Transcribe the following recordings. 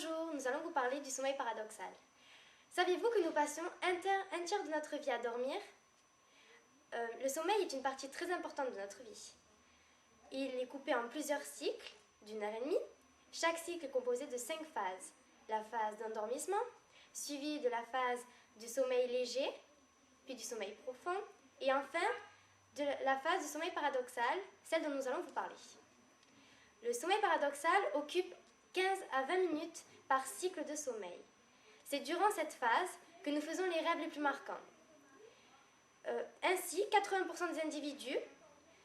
Bonjour, nous allons vous parler du sommeil paradoxal. Saviez-vous que nous passons un tiers de notre vie à dormir? Le sommeil est une partie très importante de notre vie. Il est coupé en plusieurs cycles d'une heure et demie. Chaque cycle est composé de 5 phases. La phase d'endormissement, suivie de la phase du sommeil léger, puis du sommeil profond, et enfin de la phase du sommeil paradoxal, celle dont nous allons vous parler. Le sommeil paradoxal occupe 15 à 20 minutes par cycle de sommeil. C'est durant cette phase que nous faisons les rêves les plus marquants. Ainsi, 80% des individus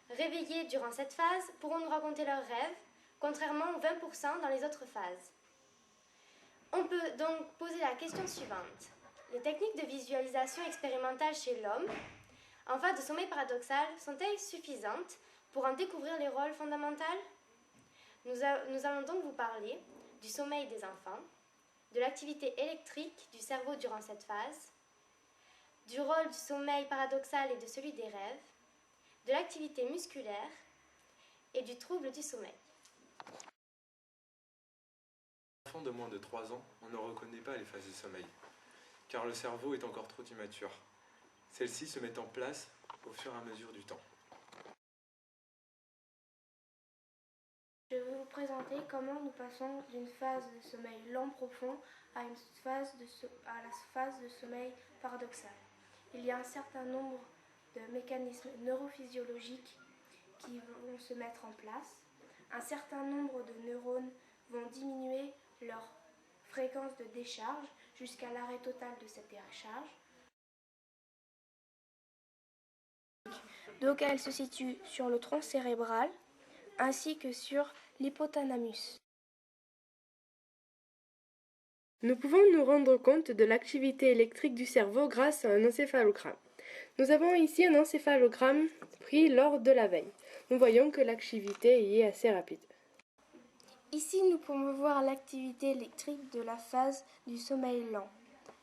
réveillés durant cette phase pourront nous raconter leurs rêves, contrairement aux 20% dans les autres phases. On peut donc poser la question suivante. Les techniques de visualisation expérimentale chez l'homme, en phase de sommeil paradoxal, sont-elles suffisantes pour en découvrir les rôles fondamentaux? Nous allons donc vous parler du sommeil des enfants, de l'activité électrique du cerveau durant cette phase, du rôle du sommeil paradoxal et de celui des rêves, de l'activité musculaire et du trouble du sommeil. Pour un enfant de moins de 3 ans, on ne reconnaît pas les phases de sommeil, car le cerveau est encore trop immature. Celles-ci se mettent en place au fur et à mesure du temps. Je vais vous présenter comment nous passons d'une phase de sommeil lent profond à la phase de sommeil paradoxal. Il y a un certain nombre de mécanismes neurophysiologiques qui vont se mettre en place. Un certain nombre de neurones vont diminuer leur fréquence de décharge jusqu'à l'arrêt total de cette décharge. Donc elle se situe sur le tronc cérébral ainsi que sur l'hypothalamus. Nous pouvons nous rendre compte de l'activité électrique du cerveau grâce à un encéphalogramme. Nous avons ici un encéphalogramme pris lors de la veille. Nous voyons que l'activité y est assez rapide. Ici, nous pouvons voir l'activité électrique de la phase du sommeil lent.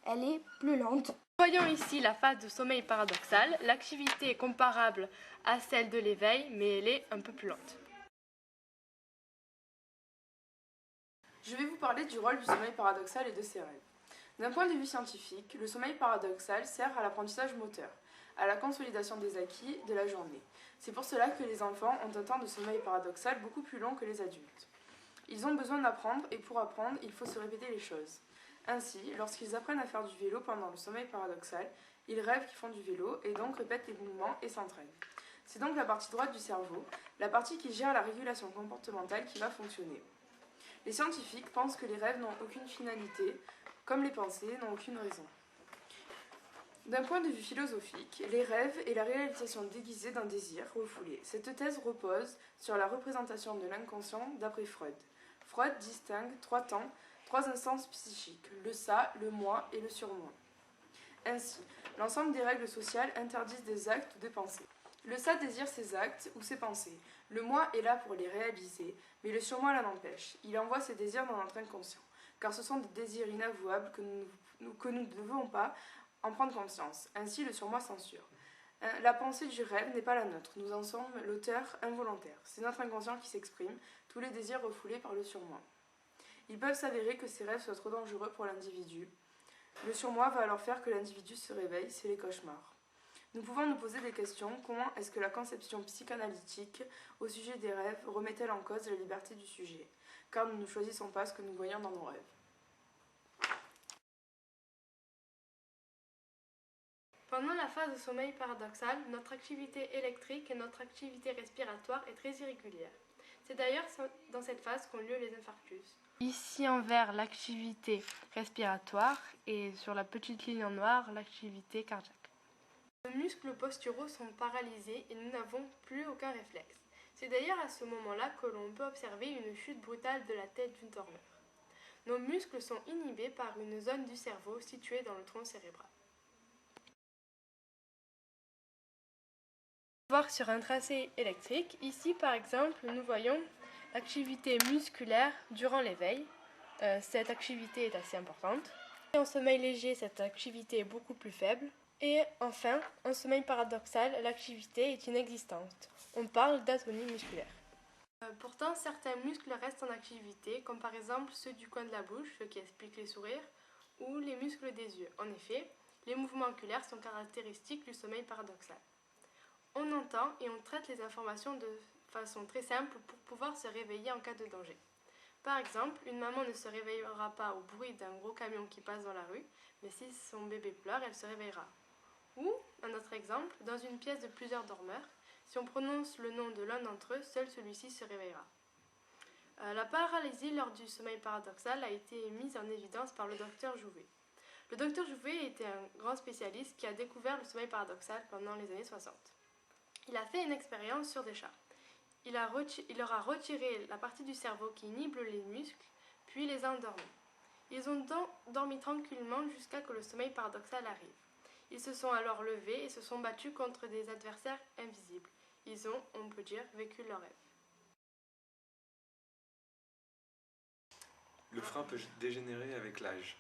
Elle est plus lente. Nous voyons ici la phase de sommeil paradoxal. L'activité est comparable à celle de l'éveil, mais elle est un peu plus lente. Je vais vous parler du rôle du sommeil paradoxal et de ses rêves. D'un point de vue scientifique, le sommeil paradoxal sert à l'apprentissage moteur, à la consolidation des acquis de la journée. C'est pour cela que les enfants ont un temps de sommeil paradoxal beaucoup plus long que les adultes. Ils ont besoin d'apprendre et pour apprendre, il faut se répéter les choses. Ainsi, lorsqu'ils apprennent à faire du vélo pendant le sommeil paradoxal, ils rêvent qu'ils font du vélo et donc répètent les mouvements et s'entraînent. C'est donc la partie droite du cerveau, la partie qui gère la régulation comportementale qui va fonctionner. Les scientifiques pensent que les rêves n'ont aucune finalité, comme les pensées n'ont aucune raison. D'un point de vue philosophique, les rêves est la réalisation déguisée d'un désir refoulé. Cette thèse repose sur la représentation de l'inconscient d'après Freud. Freud distingue 3 temps, 3 instances psychiques, le ça, le moi et le surmoi. Ainsi, l'ensemble des règles sociales interdisent des actes ou des pensées. Le ça désire ses actes ou ses pensées. Le moi est là pour les réaliser, mais le surmoi l'en empêche. Il envoie ses désirs dans notre inconscient, car ce sont des désirs inavouables que nous ne devons pas en prendre conscience. Ainsi, le surmoi censure. La pensée du rêve n'est pas la nôtre. Nous en sommes l'auteur involontaire. C'est notre inconscient qui s'exprime, tous les désirs refoulés par le surmoi. Ils peuvent s'avérer que ces rêves soient trop dangereux pour l'individu. Le surmoi va alors faire que l'individu se réveille, c'est les cauchemars. Nous pouvons nous poser des questions. Comment est-ce que la conception psychanalytique au sujet des rêves remet-elle en cause la liberté du sujet? Car nous ne choisissons pas ce que nous voyons dans nos rêves. Pendant la phase de sommeil paradoxal, notre activité électrique et notre activité respiratoire est très irrégulière. C'est d'ailleurs dans cette phase qu'ont lieu les infarctus. Ici en vert, l'activité respiratoire et sur la petite ligne en noir, l'activité cardiaque. Nos muscles posturaux sont paralysés et nous n'avons plus aucun réflexe. C'est d'ailleurs à ce moment-là que l'on peut observer une chute brutale de la tête du dormeur. Nos muscles sont inhibés par une zone du cerveau située dans le tronc cérébral. Voir sur un tracé électrique, ici par exemple, nous voyons l'activité musculaire durant l'éveil. Cette activité est assez importante. Et en sommeil léger, cette activité est beaucoup plus faible. Et enfin, en sommeil paradoxal, l'activité est inexistante. On parle d'atonie musculaire. Pourtant, certains muscles restent en activité, comme par exemple ceux du coin de la bouche, ce qui explique les sourires, ou les muscles des yeux. En effet, les mouvements oculaires sont caractéristiques du sommeil paradoxal. On entend et on traite les informations de façon très simple pour pouvoir se réveiller en cas de danger. Par exemple, une maman ne se réveillera pas au bruit d'un gros camion qui passe dans la rue, mais si son bébé pleure, elle se réveillera. Ou, un autre exemple, dans une pièce de plusieurs dormeurs, si on prononce le nom de l'un d'entre eux, seul celui-ci se réveillera. La paralysie lors du sommeil paradoxal a été mise en évidence par le docteur Jouvet. Le docteur Jouvet était un grand spécialiste qui a découvert le sommeil paradoxal pendant les années 60. Il a fait une expérience sur des chats. Il leur a retiré la partie du cerveau qui inhibe les muscles, puis les a endormis. Ils ont dormi tranquillement jusqu'à que le sommeil paradoxal arrive. Ils se sont alors levés et se sont battus contre des adversaires invisibles. Ils ont, on peut dire, vécu leur rêve. Le frein peut dégénérer avec l'âge.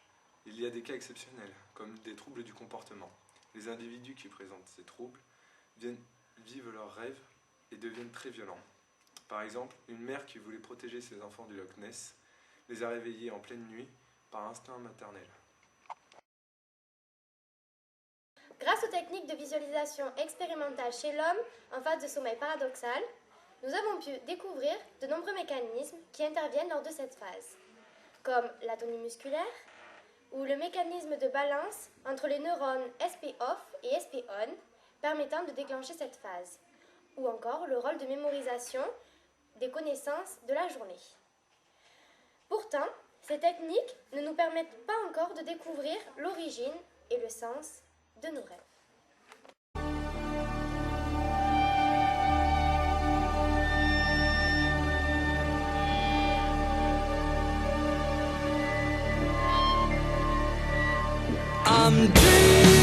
Il y a des cas exceptionnels, comme des troubles du comportement. Les individus qui présentent ces troubles vivent leurs rêves et deviennent très violents. Par exemple, une mère qui voulait protéger ses enfants du Loch Ness les a réveillés en pleine nuit par instinct maternel. Grâce aux techniques de visualisation expérimentale chez l'homme en phase de sommeil paradoxal, nous avons pu découvrir de nombreux mécanismes qui interviennent lors de cette phase, comme l'atonie musculaire ou le mécanisme de balance entre les neurones SP-off et SP-on permettant de déclencher cette phase, ou encore le rôle de mémorisation des connaissances de la journée. Pourtant, ces techniques ne nous permettent pas encore de découvrir l'origine et le sens de nos rêves. I'm dreaming.